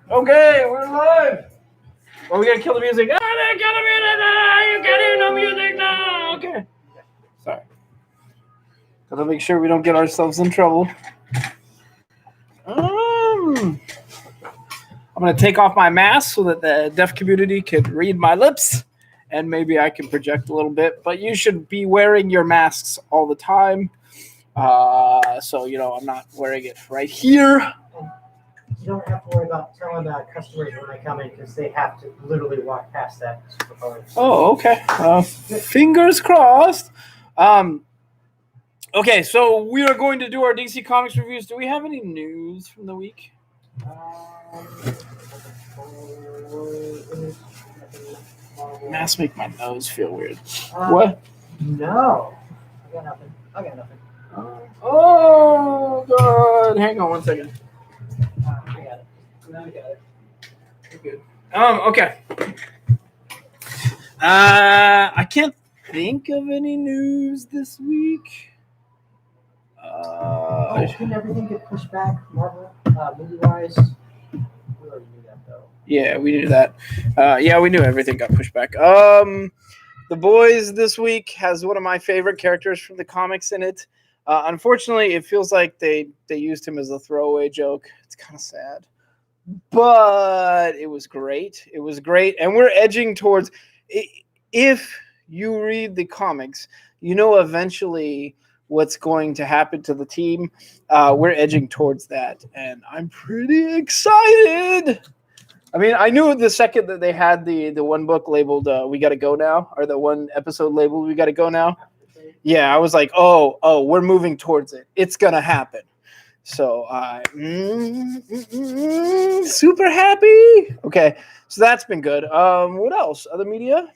Okay, we're live. Well, we gotta kill the music. Ah, they kill the music. Ah, you can't hear no music now. Okay. Sorry. Gotta make sure we don't get ourselves in trouble. I'm gonna take off my mask so that the deaf community can read my lips, and maybe I can project a little bit. But you should be wearing your masks all the time. So I'm not wearing it right here. You don't have to worry about telling customers when they come in because they have to literally walk past that. Oh, okay. Fingers crossed. Okay, so we are going to do our DC Comics reviews. Do we have any news from the week? Masks make my nose feel weird. What? No. I got nothing. Oh, God. Hang on one second. I got it. You're good. Okay. I can't think of any news this week. Didn't everything get pushed back, Marvel, movie-wise? We already knew that, though. Yeah, we knew that. Yeah, we knew everything got pushed back. The Boys this week has one of my favorite characters from the comics in it. Unfortunately, it feels like they used him as a throwaway joke. It's kind of sad. But it was great. It was great. And we're edging towards... If you read the comics, eventually what's going to happen to the team. We're edging towards that. And I'm pretty excited. I mean, I knew the second that they had the one book labeled We Gotta Go Now, or the one episode labeled We Gotta Go Now. Yeah, I was like, oh, we're moving towards it. It's going to happen. So super happy. Okay, so that's been good. What else? Other media?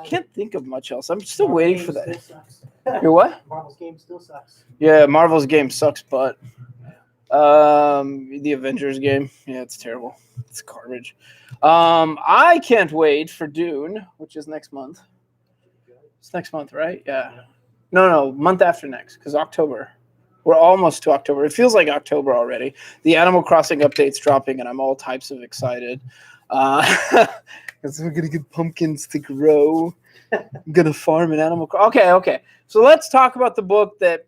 Can't think of much else. I'm still waiting for that. Your what? Marvel's game still sucks. Yeah, Marvel's game sucks, but the Avengers game, yeah, it's terrible. It's garbage. I can't wait for Dune, which is next month. It's next month, right? Yeah. No, month after next, because October. We're almost to October. It feels like October already. The Animal Crossing update's dropping, and I'm all types of excited. Because we're going to get pumpkins to grow. I'm going to farm an Animal Crossing. Okay. So let's talk about the book that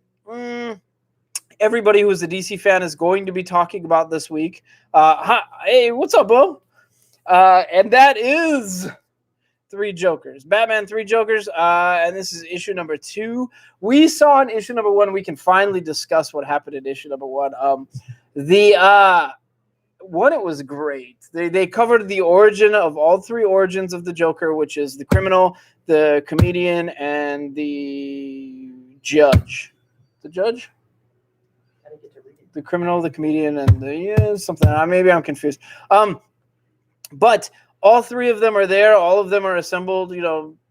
everybody who's a DC fan is going to be talking about this week. Hey, what's up, Bo? And that is... Three Jokers. Batman, Three Jokers, and this is issue number 2. We saw in issue number 1, we can finally discuss what happened in issue number 1. It was great. They covered the origin of all 3 origins of the Joker, which is the criminal, the comedian, and the judge. The judge? I didn't get to read it. The criminal, the comedian, and something. Maybe I'm confused. But all 3 of them are there. All of them are assembled.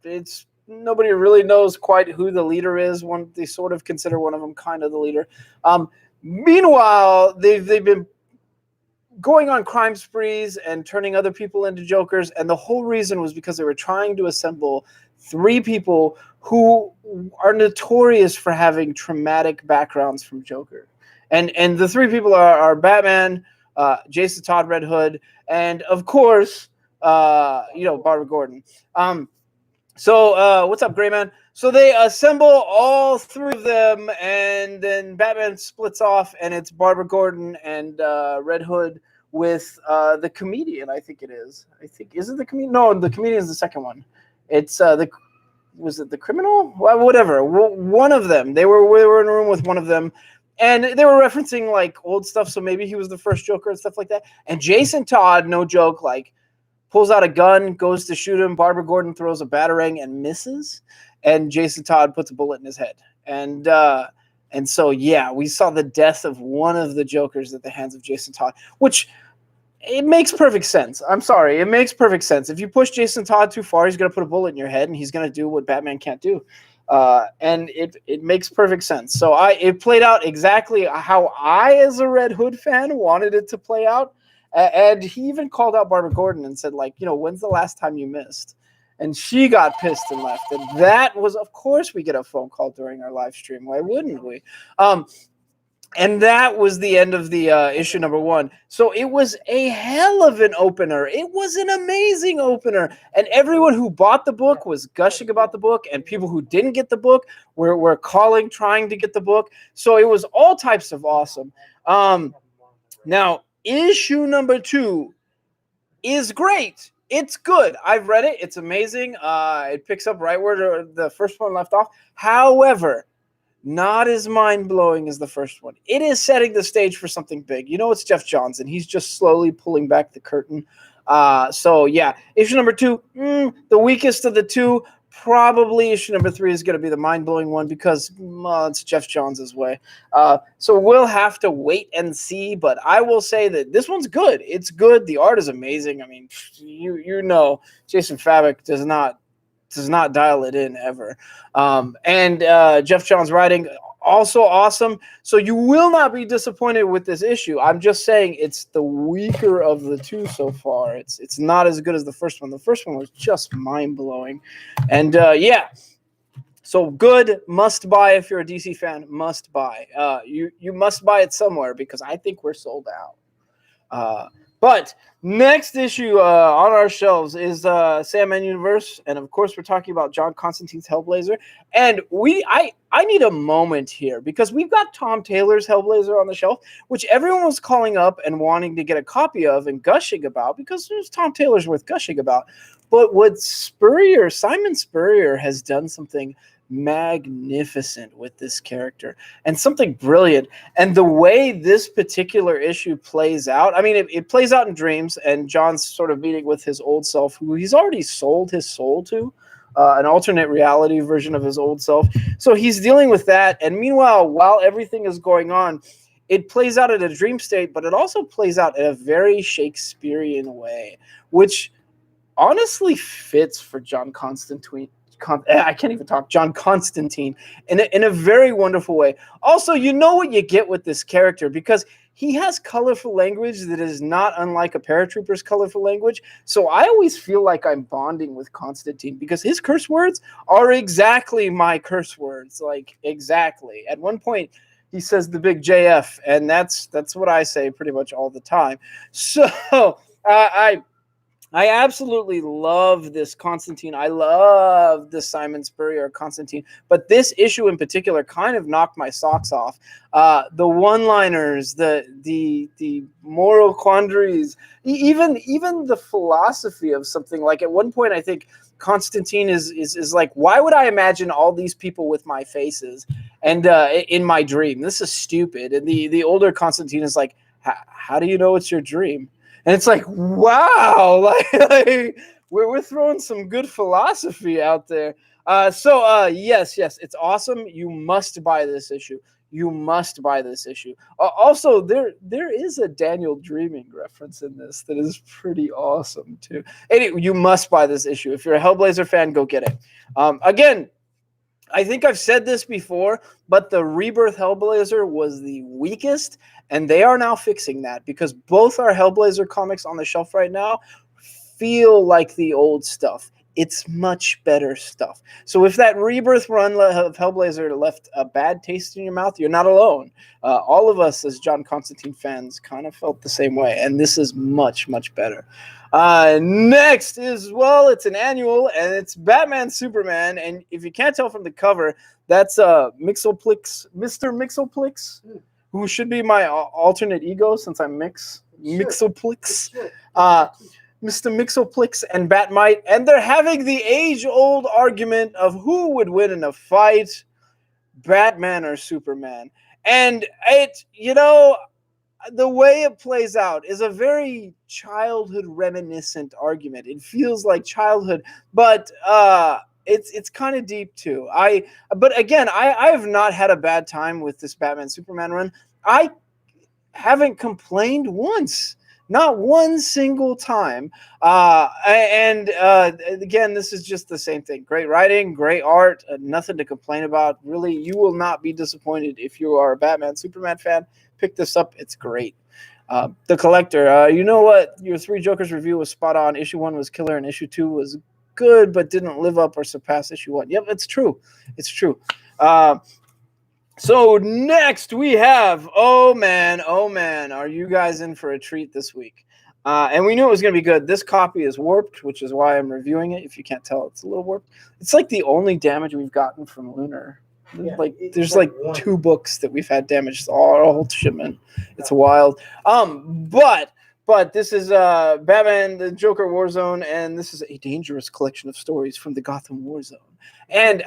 It's nobody really knows quite who the leader is. They sort of consider one of them kind of the leader. Meanwhile, they've been going on crime sprees and turning other people into Jokers. And the whole reason was because they were trying to assemble 3 people who are notorious for having traumatic backgrounds from Joker. And the 3 people are Batman, Jason Todd, Red Hood, and of course... Barbara Gordon. So what's up, Gray Man? So they assemble all 3 of them, and then Batman splits off, and it's Barbara Gordon and Red Hood with the comedian. I think it is. Is it the comedian? No, the comedian is the second one. It's was it the criminal? Well, whatever. One of them. They were in a room with one of them. And they were referencing like old stuff, so maybe he was the first Joker and stuff like that. And Jason Todd, no joke, pulls out a gun, goes to shoot him. Barbara Gordon throws a batarang and misses, and Jason Todd puts a bullet in his head. And so, yeah, we saw the death of one of the Jokers at the hands of Jason Todd, which it makes perfect sense. I'm sorry, it makes perfect sense. If you push Jason Todd too far, he's going to put a bullet in your head, and he's going to do what Batman can't do. And it makes perfect sense. So it played out exactly how I, as a Red Hood fan, wanted it to play out. And he even called out Barbara Gordon and said, when's the last time you missed? And she got pissed and left. And that was, of course, we get a phone call during our live stream. Why wouldn't we? And that was the end of the issue number one. So it was a hell of an opener. It was an amazing opener. And everyone who bought the book was gushing about the book. And people who didn't get the book were calling, trying to get the book. So it was all types of awesome. Now, issue number two is great. It's good. I've read it. It's amazing. It picks up right where the first one left off. However, not as mind-blowing as the first one. It is setting the stage for something big. You know, it's Jeff Johns, and he's just slowly pulling back the curtain. So, yeah, issue number two, the weakest of the two. Probably issue number three is going to be the mind-blowing one because it's Jeff Johns' way. So we'll have to wait and see, but I will say that this one's good. It's good. The art is amazing. I mean, you know, Jason Fabok does not dial it in ever. And Jeff Johns' writing, also awesome. So you will not be disappointed with this issue. I'm just saying it's the weaker of the two so far. It's not as good as the first one. The first one was just mind-blowing. And yeah, so good, must buy if you're a DC fan, must buy. You must buy it somewhere because I think we're sold out. But next issue on our shelves is Sandman Universe, and of course we're talking about John Constantine's Hellblazer. And I need a moment here because we've got Tom Taylor's Hellblazer on the shelf, which everyone was calling up and wanting to get a copy of and gushing about because there's Tom Taylor's worth gushing about. But what Simon Spurrier has done something magnificent with this character and something brilliant. And the way this particular issue plays out, I mean, it plays out in dreams, and John's sort of meeting with his old self, who he's already sold his soul to, an alternate reality version of his old self. So he's dealing with that. And meanwhile, while everything is going on, it plays out in a dream state, but it also plays out in a very Shakespearean way, which honestly fits for John Constantine. I can't even talk. John Constantine in a very wonderful way. Also, you know what you get with this character because he has colorful language that is not unlike a paratrooper's colorful language. So I always feel like I'm bonding with Constantine because his curse words are exactly my curse words. Like, exactly. At one point, he says the big JF, and that's what I say pretty much all the time. So I absolutely love this Constantine. I love this Simon Spurrier Constantine. But this issue in particular kind of knocked my socks off. The one-liners, the moral quandaries, even the philosophy of something. Like at one point, I think Constantine is like, why would I imagine all these people with my faces and in my dream? This is stupid. And the older Constantine is like, how do you know it's your dream? And it's like, wow, like we're throwing some good philosophy out there. Yes, it's awesome. You must buy this issue. You must buy this issue. Also, there is a Daniel Dreaming reference in this that is pretty awesome too. Anyway, you must buy this issue. If you're a Hellblazer fan, go get it. Again, I think I've said this before, but the Rebirth Hellblazer was the weakest, and they are now fixing that because both our Hellblazer comics on the shelf right now feel like the old stuff. It's much better stuff. So if that Rebirth run of Hellblazer left a bad taste in your mouth, you're not alone. All of us as John Constantine fans kind of felt the same way, and this is much, much better. Next is, well, it's an annual, and it's Batman Superman, and if you can't tell from the cover, that's Mixoplix, Mr. Mixoplix, who should be my alternate ego since I'm Mixoplix. Mr. Mixoplix and Batmite, and they're having the age-old argument of who would win in a fight, Batman or Superman. And the way it plays out is a very childhood reminiscent argument. It feels like childhood, but it's kind of deep too. But again, I have not had a bad time with this Batman Superman run. I haven't complained once. Not one single time. Again, this is just the same thing. Great writing, great art, nothing to complain about. Really, you will not be disappointed if you are a Batman Superman fan. Pick this up. It's great. The Collector. You know what? Your Three Jokers review was spot on. Issue 1 was killer, and Issue 2 was good, but didn't live up or surpass Issue 1. Yep, it's true. It's true. So next we have, oh man, are you guys in for a treat this week? And we knew it was going to be good. This copy is warped, which is why I'm reviewing it. If you can't tell, it's a little warped. It's like the only damage we've gotten from Lunar. Yeah, There's like like one. 2 books that we've had damaged. All our whole shipment. It's wild. But this is Batman, the Joker Warzone, and this is a dangerous collection of stories from the Gotham Warzone. And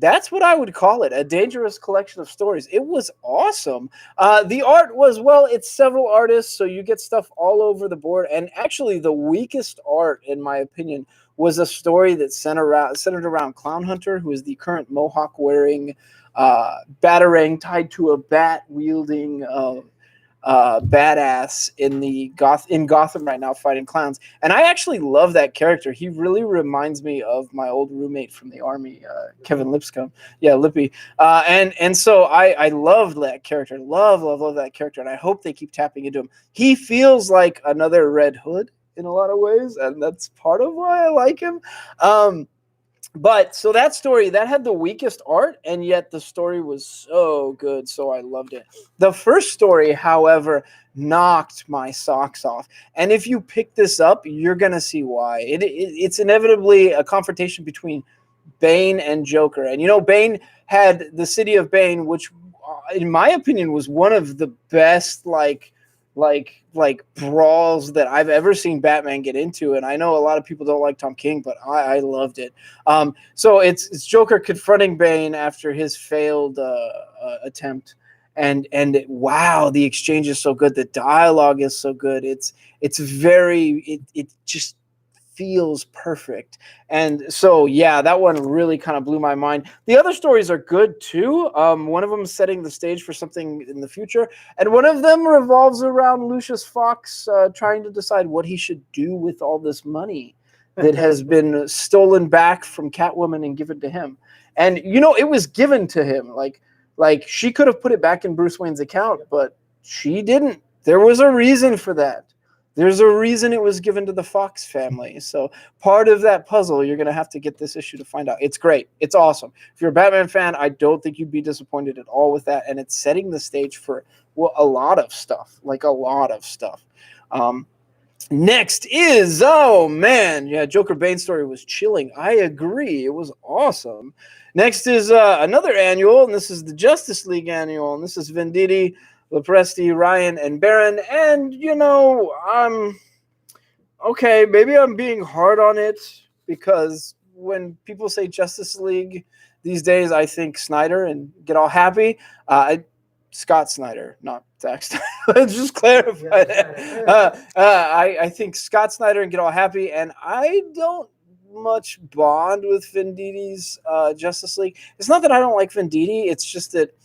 that's what I would call it, a dangerous collection of stories. It was awesome. The art was, well, it's several artists, so you get stuff all over the board. And actually, the weakest art, in my opinion, was a story that centered around Clown Hunter, who is the current Mohawk-wearing batarang tied to a bat-wielding badass in Gotham right now fighting clowns. And I actually love that character. He really reminds me of my old roommate from the army, Kevin Lipscomb. Yeah, Lippy. And so I love that character. Love that character. And I hope they keep tapping into him. He feels like another Red Hood in a lot of ways, and that's part of why I like him. But so that story, that had the weakest art, and yet the story was so good, so I loved it. The first story, however, knocked my socks off. And if you pick this up, you're going to see why. It's inevitably a confrontation between Bane and Joker. And, you know, Bane had the City of Bane, which, in my opinion, was one of the best, like brawls that I've ever seen Batman get into. And I know a lot of people don't like Tom King, but I loved it. So it's Joker confronting Bane after his failed attempt. And wow, the exchange is so good. The dialogue is so good. It just feels perfect. And so, yeah, that one really kind of blew my mind. The other stories are good too. One of them is setting the stage for something in the future, and one of them revolves around Lucius Fox trying to decide what he should do with all this money that has been stolen back from Catwoman and given to him. And, you know, it was given to him. Like she could have put it back in Bruce Wayne's account, but she didn't. There was a reason for that. There's a reason it was given to the Fox family. So part of that puzzle, you're going to have to get this issue to find out. It's great. It's awesome. If you're a Batman fan, I don't think you'd be disappointed at all with that. And it's setting the stage for, well, a lot of stuff. Next is, oh man, yeah, Joker Bane story was chilling. I agree. It was awesome. Next is another annual, and this is the Justice League annual, and this is Venditti, Lepresti, Ryan, and Baron. And, you know, okay, maybe I'm being hard on it because when people say Justice League these days, I think Snyder and get all happy. Scott Snyder, not Zack Snyder. Let's just clarify that. I think Scott Snyder and get all happy, and I don't much bond with Venditti's Justice League. It's not that I don't like Venditti. It's just that,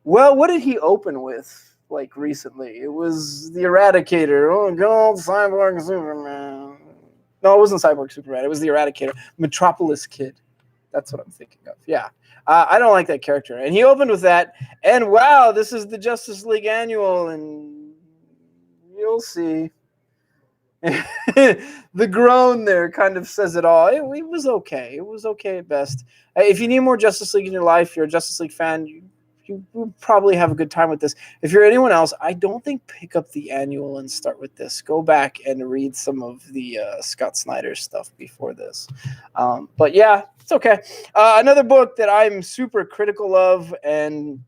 well, what did he open with, like, recently? It was the Eradicator. Oh, God, Cyborg Superman. No, it wasn't Cyborg Superman. It was the Eradicator. Metropolis Kid. That's what I'm thinking of. Yeah. I don't like that character. And he opened with that. And, wow, this is the Justice League Annual. And you'll see. The groan there kind of says it all. It was okay. It was okay at best. If you need more Justice League in your life, you're a Justice League fan, you will probably have a good time with this. If you're anyone else, I don't think pick up the annual and start with this. Go back and read some of the Scott Snyder stuff before this. But yeah, it's okay. Another book that I'm super critical of, and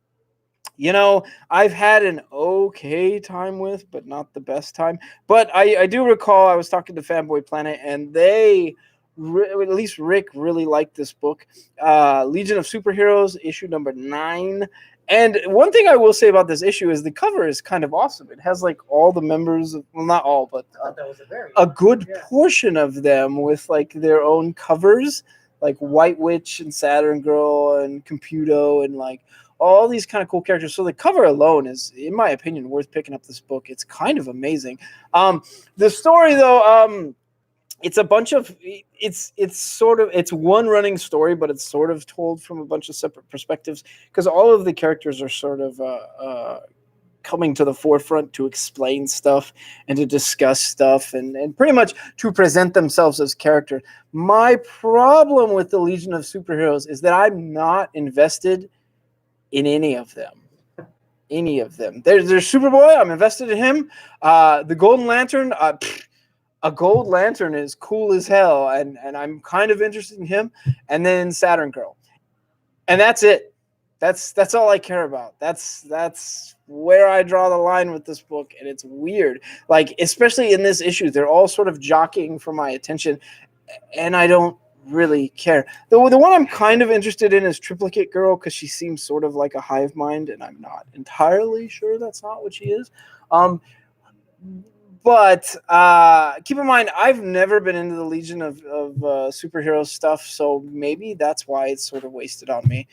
you know, I've had an okay time with, but not the best time. But I do recall I was talking to Fanboy Planet, and they, at least Rick, really liked this book. Legion of Superheroes, issue number 9. And one thing I will say about this issue is the cover is kind of awesome. It has like all the members, well, not all, but a good portion of them with like their own covers, like White Witch and Saturn Girl and Computo and like all these kind of cool characters. So the cover alone is, in my opinion, worth picking up this book. It's kind of amazing. The story, though, it's a bunch of, it's one running story, but it's sort of told from a bunch of separate perspectives because all of the characters are sort of coming to the forefront to explain stuff and to discuss stuff and pretty much to present themselves as characters. My problem with the Legion of Superheroes is that I'm not invested in any of them. Any of them. There's Superboy. I'm invested in him. The Golden Lantern. A Gold Lantern is cool as hell, and I'm kind of interested in him. And then Saturn Girl, and that's it. That's all I care about. That's where I draw the line with this book, and it's weird. Like, especially in this issue, they're all sort of jockeying for my attention, and I don't really care. The one I'm kind of interested in is Triplicate Girl, because she seems sort of like a hive mind, and I'm not entirely sure that's not what she is. But keep in mind, I've never been into the Legion of superhero stuff, so maybe that's why it's sort of wasted on me.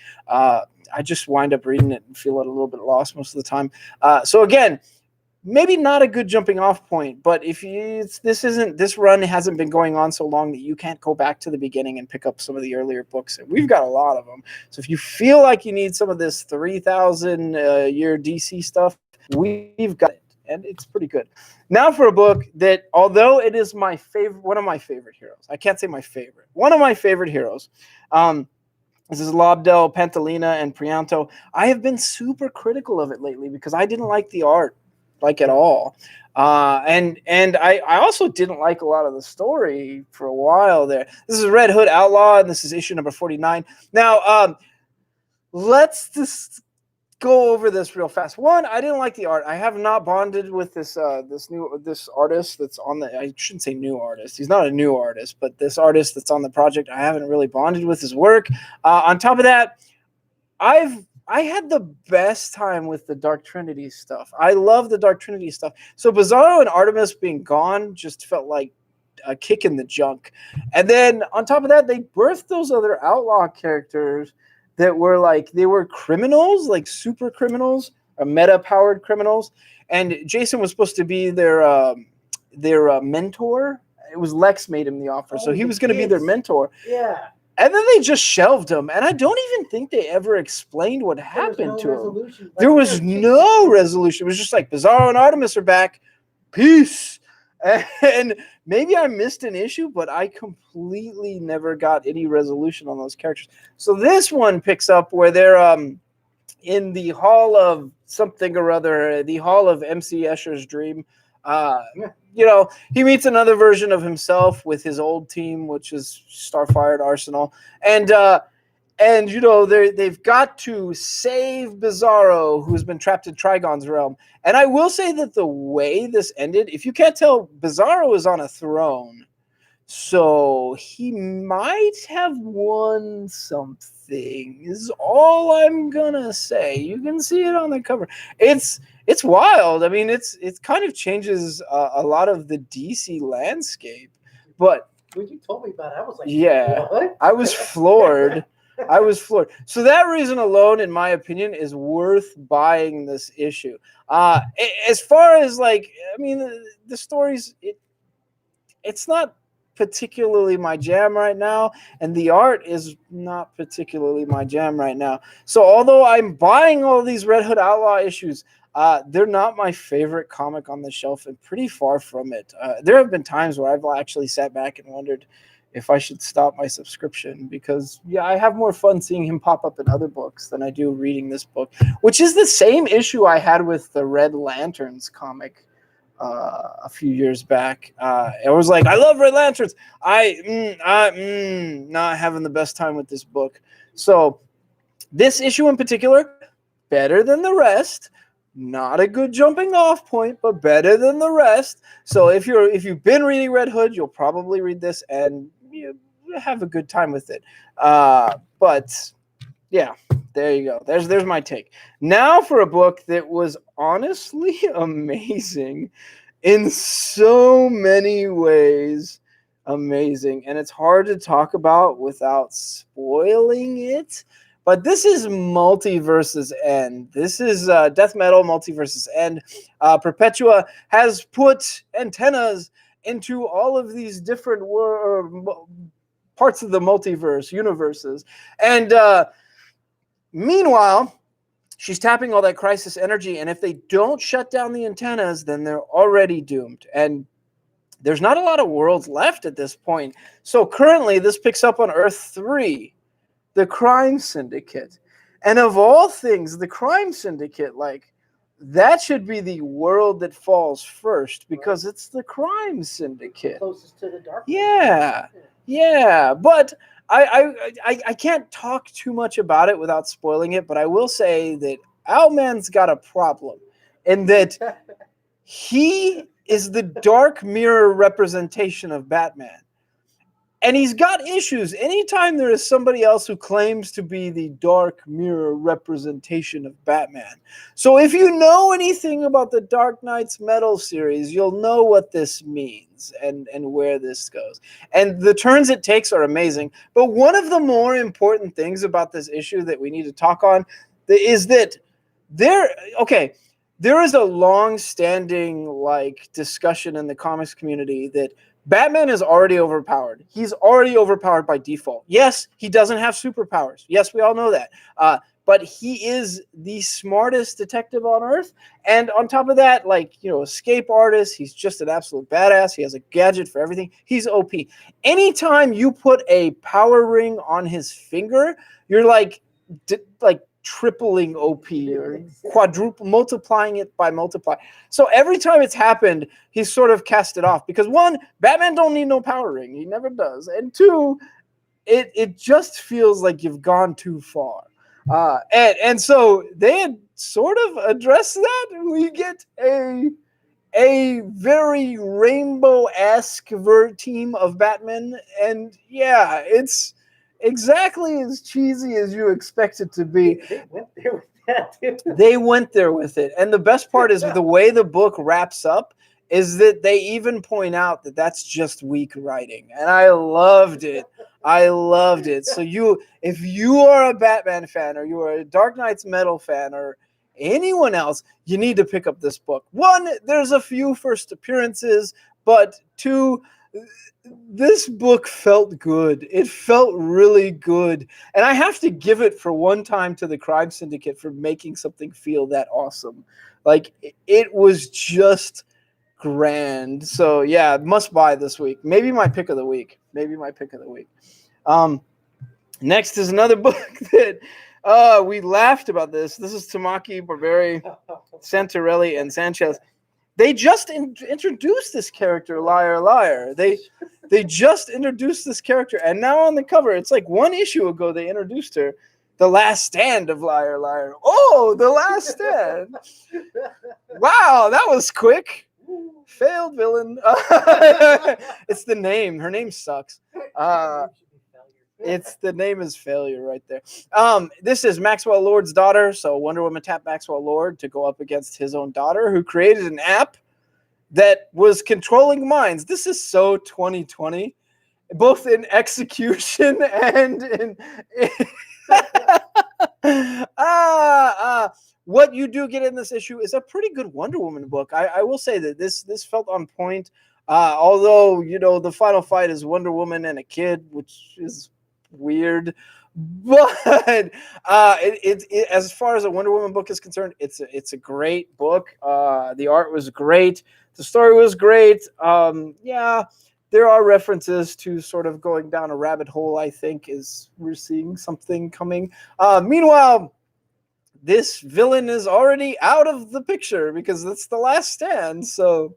I just wind up reading it and feel it a little bit lost most of the time. So again, maybe not a good jumping off point, but if this run hasn't been going on so long that you can't go back to the beginning and pick up some of the earlier books, and we've got a lot of them. So if you feel like you need some of this 3,000 year DC stuff, we've got it, and it's pretty good. Now for a book that, although it is my favorite, one of my favorite heroes, I can't say my favorite, one of my favorite heroes. This is Lobdell, Pantalina, and Prianto. I have been super critical of it lately because I didn't like the art, like, at all. And I also didn't like a lot of the story for a while there. This is Red Hood Outlaw, and this is issue number 49. Now, let's just go over this real fast. One, I didn't like the art. I have not bonded with this artist that's on the, I shouldn't say new artist. He's not a new artist, but this artist that's on the project, I haven't really bonded with his work. On top of that, I had the best time with the Dark Trinity stuff. I love the Dark Trinity stuff. So Bizarro and Artemis being gone just felt like a kick in the junk. And then on top of that, they birthed those other outlaw characters that were like, they were criminals, like super criminals, or meta-powered criminals. And Jason was supposed to be their mentor. It was Lex made him the offer, so he was going to be their mentor. Yeah. And then they just shelved him. And I don't even think they ever explained what happened to him. There was no resolution. It was just like, Bizarro and Artemis are back. Peace. And maybe I missed an issue, but I completely never got any resolution on those characters. So this one picks up where they're in the Hall of something or other, the Hall of MC Escher's Dream. You know, he meets another version of himself with his old team, which is Starfire Arsenal. And you know, they've got to save Bizarro, who's been trapped in Trigon's realm. And I will say that the way this ended, if you can't tell, Bizarro is on a throne. So he might have won something, is all I'm gonna say. You can see it on the cover. It's wild. I mean, it kind of changes a lot of the DC landscape. But when you told me about it, I was like, yeah, what? I was floored. I was floored. So that reason alone, in my opinion, is worth buying this issue. As far as, like, I mean, the stories, it's not particularly my jam right now, and the art is not particularly my jam right now. So although I'm buying all these Red Hood Outlaw issues, they're not my favorite comic on the shelf, and pretty far from it. There have been times where I've actually sat back and wondered if I should stop my subscription, because I have more fun seeing him pop up in other books than I do reading this book, which is the same issue I had with the Red Lanterns comic a few years back. I was like, I love Red Lanterns. Not having the best time with this book. So this issue in particular, better than the rest. Not a good jumping off point, but better than the rest. So if you've been reading Red Hood, you'll probably read this and you have a good time with it. But yeah, there you go. There's my take. Now for a book that was honestly amazing in so many ways. Amazing. And it's hard to talk about without spoiling it. But this is Multiverse's End. This is Death Metal Multiverse's End. Perpetua has put antennas into all of these different parts of the multiverse, universes. And meanwhile, she's tapping all that crisis energy. And if they don't shut down the antennas, then they're already doomed. And there's not a lot of worlds left at this point. So currently, this picks up on Earth 3. The Crime Syndicate. And of all things, the crime syndicate, like, that should be the world that falls first because it's the crime syndicate. Closest to the dark. Yeah, yeah. But I can't talk too much about it without spoiling it. But I will say that Owlman's got a problem, in that he is the dark mirror representation of Batman. And he's got issues. Anytime there is somebody else who claims to be the dark mirror representation of Batman. So if you know anything about the Dark Knight's Metal series, you'll know what this means and where this goes. And the turns it takes are amazing. But one of the more important things about this issue that we need to talk on is that there is a long-standing like discussion in the comics community that Batman is already overpowered. He's already overpowered by default. Yes, he doesn't have superpowers. Yes, we all know that. But he is the smartest detective on Earth. And on top of that, like, escape artist, he's just an absolute badass. He has a gadget for everything. He's OP. Anytime you put a power ring on his finger, you're like tripling OP or multiplying it by multiply. So every time it's happened, he's sort of cast it off because one, Batman don't need no power ring. He never does. And two, it just feels like you've gone too far. And so they had sort of addressed that. We get a very rainbow-esque team of Batman. And yeah, it's exactly as cheesy as you expect it to be. They went there with that, too. They went there with it. And the best part is the way the book wraps up is that they even point out that that's just weak writing. And I loved it. So if you are a Batman fan or you are a Dark Knight's Metal fan or anyone else, you need to pick up this book. One, there's a few first appearances, but two, this book felt good. It felt really good. And I have to give it for one time to the Crime Syndicate for making something feel that awesome. Like, it was just grand. So, yeah, must buy this week. Maybe my pick of the week. Next is another book that we laughed about this. This is Tamaki, Barberi, Santorelli, and Sanchez. They just introduced this character, Liar Liar. They just introduced this character, and now on the cover, it's like one issue ago they introduced her, The Last Stand of Liar Liar. Oh, The Last Stand. Wow, that was quick. Failed villain. It's the name. Her name sucks. The name is failure right there. This is Maxwell Lord's daughter, so Wonder Woman tapped Maxwell Lord to go up against his own daughter, who created an app that was controlling minds. This is so 2020, both in execution and in what you do get in this issue is a pretty good Wonder Woman book. I will say that this felt on point. Although, the final fight is Wonder Woman and a kid, which is weird. But as far as a Wonder Woman book is concerned, it's a great book. The art was great. The story was great. Yeah, there are references to sort of going down a rabbit hole, I think, as we're seeing something coming. Meanwhile, this villain is already out of the picture because it's The Last Stand. So,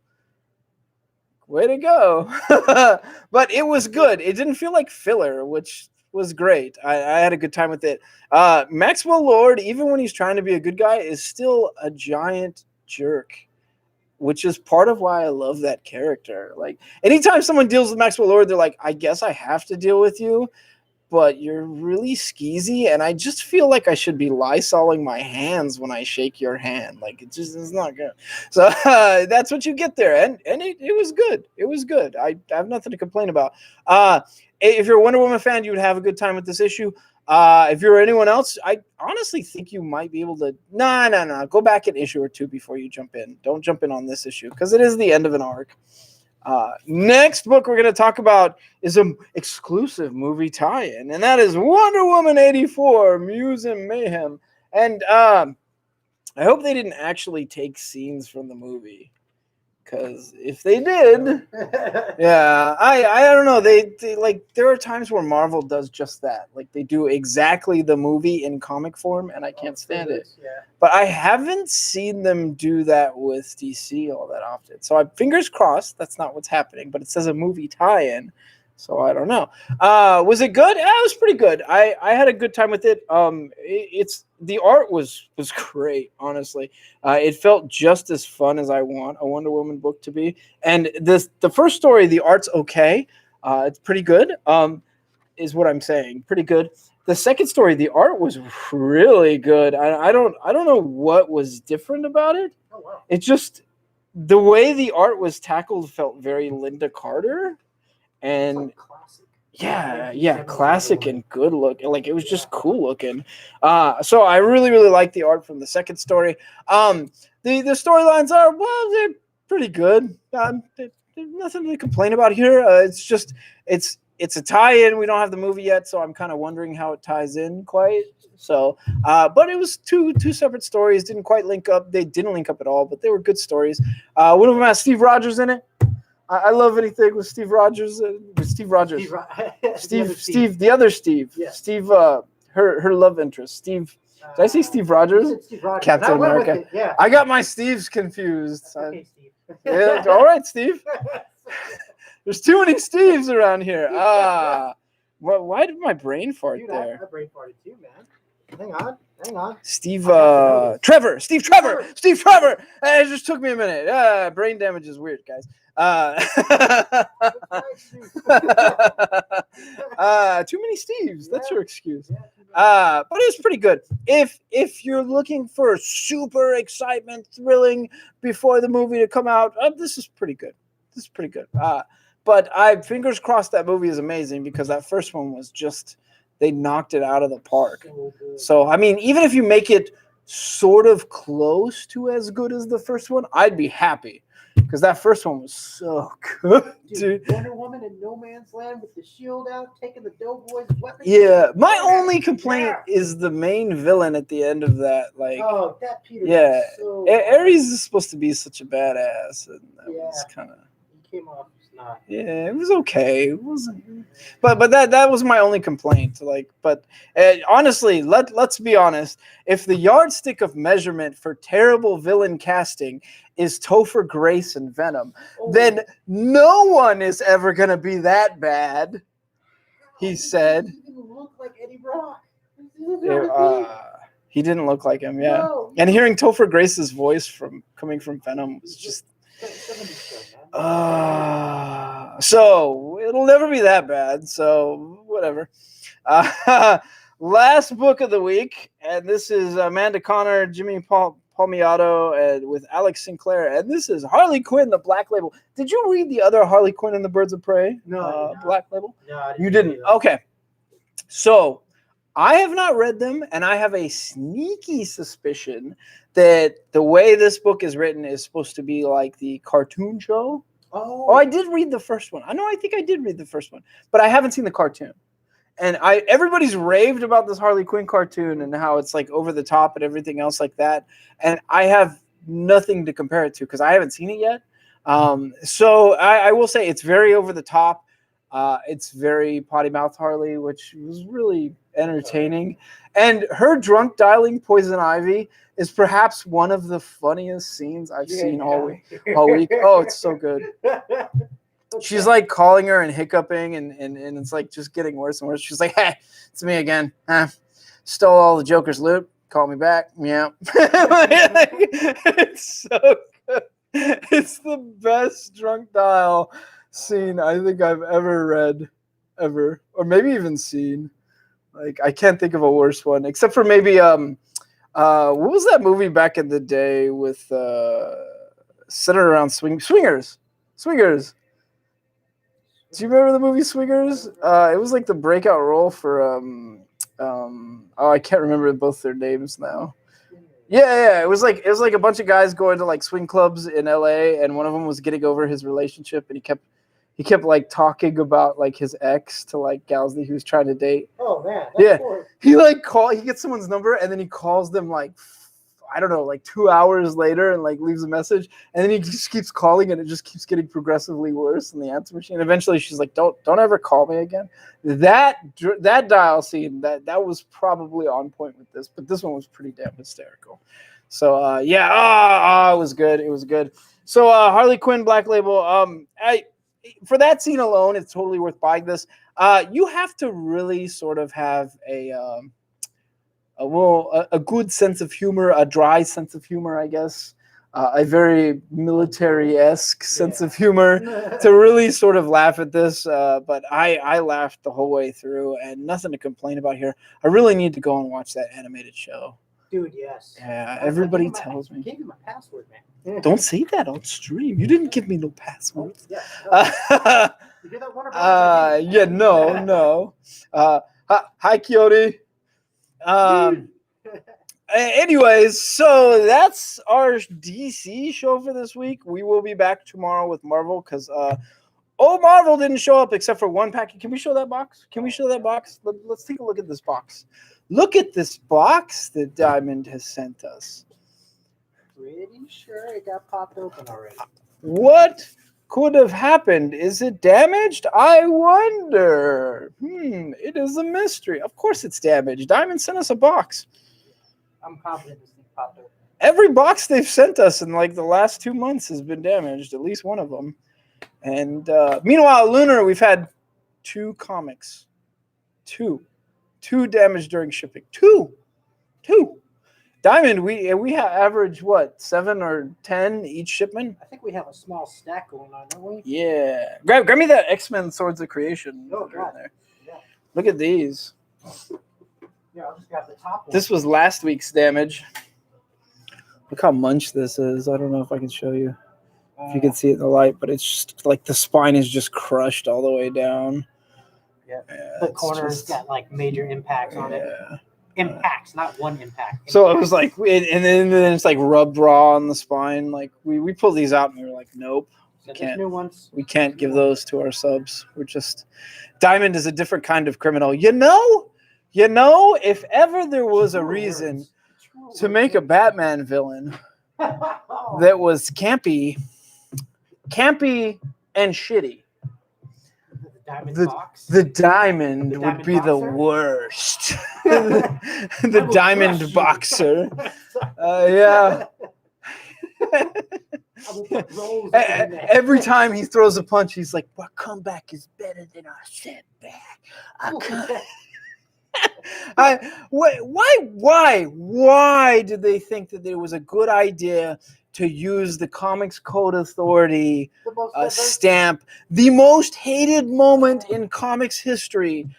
way to go. But it was good. It didn't feel like filler, which was great. I had a good time with it. Maxwell Lord, even when he's trying to be a good guy, is still a giant jerk, which is part of why I love that character. Like, anytime someone deals with Maxwell Lord, they're like, I guess I have to deal with you, but you're really skeezy, and I just feel like I should be Lysoling my hands when I shake your hand. Like, it's not good. So that's what you get there, and it was good. It was good. I have nothing to complain about. If you're a Wonder Woman fan, you would have a good time with this issue. If you're anyone else, I honestly think you might be able to. No. Go back an issue or two before you jump in. Don't jump in on this issue because it is the end of an arc. Next book we're going to talk about is an exclusive movie tie-in, and that is Wonder Woman 84, Muse and Mayhem. And I hope they didn't actually take scenes from the movie, Because if they did, yeah, I don't know. They like there are times where Marvel does just that. Like they do exactly the movie in comic form, and I can't stand it. Yeah. But I haven't seen them do that with DC all that often. So I fingers crossed that's not what's happening. But it says a movie tie-in, so I don't know. Was it good? Yeah, it was pretty good. I had a good time with it. It's the art was great. Honestly, it felt just as fun as I want a Wonder Woman book to be. And the first story, the art's okay. It's pretty good. Is what I'm saying. Pretty good. The second story, the art was really good. I don't know what was different about it. Oh wow. It just the way the art was tackled felt very Linda Carter, and It's like classic. yeah, classic and good looking. Like it was just cool looking. So I really like the art from the second story. The storylines are they're pretty good. There's nothing to complain about here. It's just it's a tie-in. We don't have the movie yet, so I'm kind of wondering how it ties in quite. So, but it was two separate stories. Didn't quite link up. They didn't link up at all, but they were good stories. One of them has Steve Rogers in it. I love anything with Steve Rogers. Steve Rogers. Steve, the other Steve. Yeah. Steve, her love interest. Steve. Did I say Steve Rogers? You said Steve Rogers. Captain I went with America. it, yeah. I got my Steves confused. That's okay, Steve. Yeah, all right, Steve. There's too many Steves around here. Why did my brain fart Dude, there? I brain farted too, man. Hang on. Steve Trevor. It just took me a minute. Brain damage is weird, guys. Too many Steves. That's your excuse. But it was pretty good. If you're looking for super excitement, thrilling before the movie to come out, this is pretty good. But I fingers crossed that movie is amazing because that first one was just they knocked it out of the park. So I mean, even if you make it sort of close to as good as the first one, I'd be happy because that first one was so good, dude. Wonder Woman in No Man's Land with the shield out, taking the Doughboy's weapon. Yeah, my only complaint is the main villain at the end of that. Like, oh, that Peter. Yeah, so Ares is supposed to be such a badass, and that was kind of. He came off. Not. Yeah, it was okay. It wasn't, but that was my only complaint. Like, but honestly, let's be honest. If the yardstick of measurement for terrible villain casting is Topher Grace and Venom, then no one is ever gonna be that bad. He said. He didn't look like Eddie Brock. He didn't look like him. Yeah, No. And hearing Topher Grace's voice coming from Venom was just. So it'll never be that bad. So whatever. Last book of the week, and this is Amanda Connor, Jimmy Palmioto, and with Alex Sinclair, and this is Harley Quinn, the Black Label. Did you read the other Harley Quinn and the Birds of Prey? No, Black Label. No, you didn't. Okay, so I have not read them, and I have a sneaky suspicion that the way this book is written is supposed to be like the cartoon show. Oh, I did read the first one. I think I did read the first one, but I haven't seen the cartoon. And everybody's raved about this Harley Quinn cartoon and how it's like over the top and everything else like that. And I have nothing to compare it to because I haven't seen it yet. So I will say it's very over the top. It's very potty mouth Harley, which was really entertaining. And her drunk dialing Poison Ivy is perhaps one of the funniest scenes I've seen all week. Oh, it's so good. She's like calling her and hiccuping, and it's like just getting worse and worse. She's like, "Hey, it's me again. Stole all the Joker's loot. Call me back." Yeah. It's so good. It's the best drunk dial scene I think I've ever read, or maybe even seen. Like, I can't think of a worse one, except for maybe what was that movie back in the day with centered around swingers? Do you remember the movie Swingers? It was like the breakout role for I can't remember both their names now. Yeah. It was like a bunch of guys going to like swing clubs in LA, and one of them was getting over his relationship, and he kept like talking about like his ex to like gals that he was trying to date. Oh man. Yeah. He gets someone's number and then he calls them like I don't know, like 2 hours later and like leaves a message. And then he just keeps calling and it just keeps getting progressively worse in the answer machine. Eventually she's like, don't ever call me again. That dial scene, that was probably on point with this, but this one was pretty damn hysterical. So it was good. It was good. So Harley Quinn Black Label, for that scene alone, it's totally worth buying this. You have to really sort of have a good sense of humor, a dry sense of humor, I guess, a very military-esque sense of humor to really sort of laugh at this. But I laughed the whole way through, and nothing to complain about here. I really need to go and watch that animated show. Dude, yes. Yeah, everybody tells me. I gave you my password, man. Don't say that on stream. You didn't give me no password. Yeah, no. You hear that, Warner Brothers? Yeah, no. Hi, Coyote. Anyways, so that's our DC show for this week. We will be back tomorrow with Marvel because Marvel didn't show up except for one package. Can we show that box? Let's take a look at this box. Look at this box that Diamond has sent us. Pretty sure it got popped open already. What could have happened? Is it damaged? I wonder. It is a mystery. Of course it's damaged. Diamond sent us a box. I'm confident this thing popped open. Every box they've sent us in like the last 2 months has been damaged, at least one of them. And meanwhile, Lunar, we've had 2 comics. 2 damaged during shipping. 2. Diamond, we have average what, 7 or 10 each shipment? I think we have a small stack going on, don't we? Yeah. Grab me that X-Men Swords of Creation. Oh, God. There. Yeah. Look at these. Yeah, I'll just grab the top one. This was last week's damage. Look how munched this is. I don't know if I can show you. If you can see it in the light, but it's just like the spine is just crushed all the way down. Yeah. The corner's got like major impacts on it. Impacts, not one impact. Impacts. So it was like, and then it's like rubbed raw on the spine. Like we pulled these out and we were like, nope, we can't give those to our subs. We're just, Diamond is a different kind of criminal. You know, if ever there was a reason to make a Batman villain that was campy and shitty, the diamond would be the worst. the diamond boxer. Yeah. Every time he throws a punch, he's like, "Our comeback is better than our setback." Why did they think that it was a good idea to use the Comics Code Authority stamp, the most hated moment in comics history,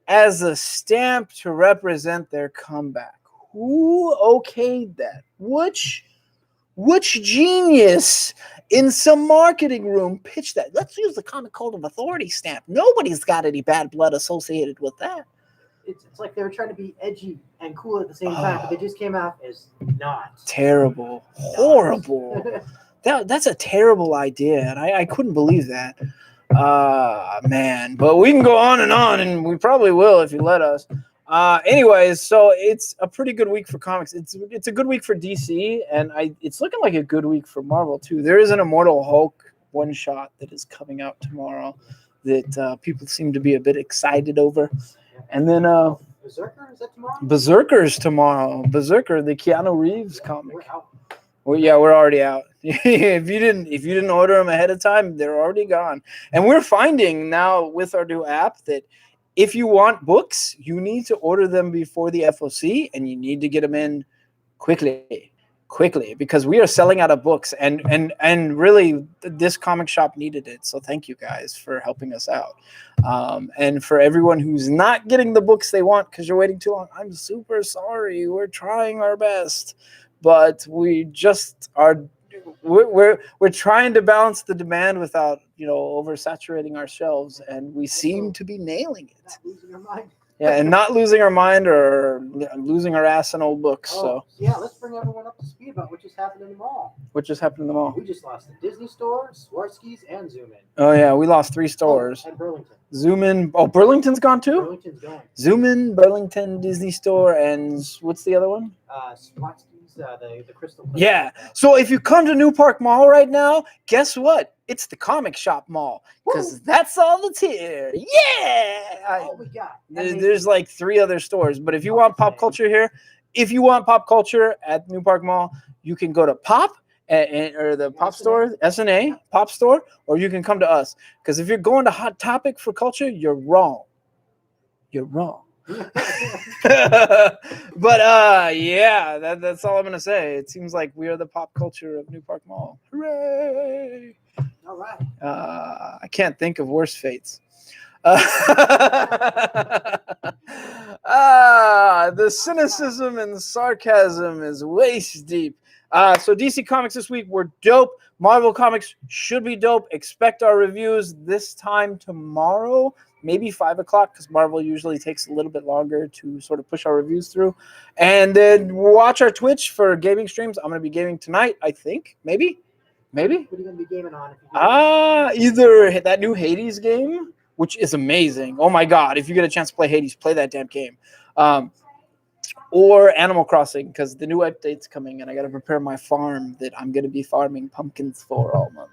as a stamp to represent their comeback? Who okayed that? Which genius in some marketing room pitched that? Let's use the Comic Code of Authority stamp. Nobody's got any bad blood associated with that. It's like they were trying to be edgy and cool at the same time, but they just came out as not. Terrible. Horrible. That's a terrible idea, and I couldn't believe that. Man. But we can go on, and we probably will if you let us. Anyways, so it's a pretty good week for comics. It's a good week for DC, and it's looking like a good week for Marvel, too. There is an Immortal Hulk one-shot that is coming out tomorrow that people seem to be a bit excited over. And then Berserker, is that tomorrow? Berserker's tomorrow. Berserker, the Keanu Reeves comic. We're out. Well, yeah, we're already out. If you didn't order them ahead of time, they're already gone. And we're finding now with our new app that if you want books, you need to order them before the FOC, and you need to get them in quickly, because we are selling out of books, and really this comic shop needed it. So thank you guys for helping us out. And for everyone who's not getting the books they want because you're waiting too long, I'm super sorry. We're trying our best, but we just are. We're trying to balance the demand without oversaturating our shelves, and we seem to be nailing it. Not losing our mind. Yeah, and not losing our mind or losing our ass in old books. Let's bring everyone up to speed about what just happened in the mall. What just happened in the mall? We just lost the Disney store, Swarovski's, and Zoom In. Oh yeah, we lost 3 stores. And Burlington. Zoom In. Oh, Burlington's gone too? Burlington's going. Zoom In, Burlington, Disney Store, and what's the other one? Swarovski's the crystal. Yeah. So if you come to New Park Mall right now, guess what? It's the comic shop mall because that's all that's here. Yeah. Oh, we got. There's like 3 other stores, but if you want pop culture here, if you want pop culture at New Park Mall, you can go to Pop or the Pop store, S&A Pop store, or you can come to us. Because if you're going to Hot Topic for culture, you're wrong. You're wrong. But yeah, that's all I'm gonna say. It seems like we are the pop culture of New Park Mall. Hooray! All right. I can't think of worse fates. The cynicism and sarcasm is waist deep. So DC Comics this week were dope. Marvel Comics should be dope. Expect our reviews this time tomorrow, maybe 5 o'clock, because Marvel usually takes a little bit longer to sort of push our reviews through. And then watch our Twitch for gaming streams. I'm going to be gaming tonight, I think. Maybe. What are you going to be gaming on? Either that new Hades game, which is amazing. Oh my God. If you get a chance to play Hades, play that damn game. Or Animal Crossing, because the new update's coming and I got to prepare my farm that I'm going to be farming pumpkins for all month.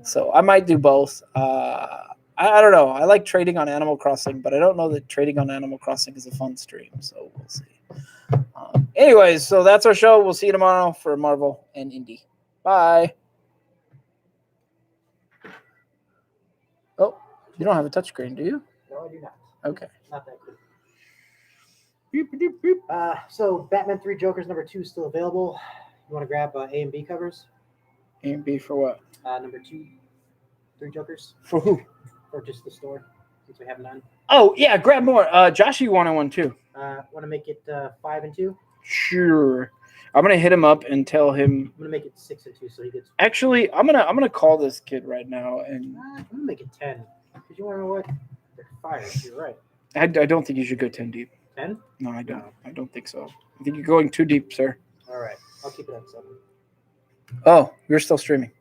So I might do both. I don't know. I like trading on Animal Crossing, but I don't know that trading on Animal Crossing is a fun stream. So we'll see. Anyways, so that's our show. We'll see you tomorrow for Marvel and Indie. Bye. Oh, you don't have a touchscreen, do you? No, I do not. Okay. Not that cool. Beep, beep, beep. So Batman 3 Jokers number 2 is still available. You want to grab A and B covers? A and B for what? Number 2, 3 Jokers. For who? For just the store, since we have none. Oh, yeah, grab more. Josh, you wanted one too. Want to make it 5 and 2? Sure. I'm gonna hit him up and tell him. I'm gonna make it 6 and 2, so he gets. Actually, I'm gonna call this kid right now, and I'm gonna make it 10. Cause you want to know what? They're fired. You're right. I don't think you should go 10 deep. 10? No, I don't. No. I don't think so. I think you're going too deep, sir. All right, I'll keep it at 7. Oh, you're still streaming.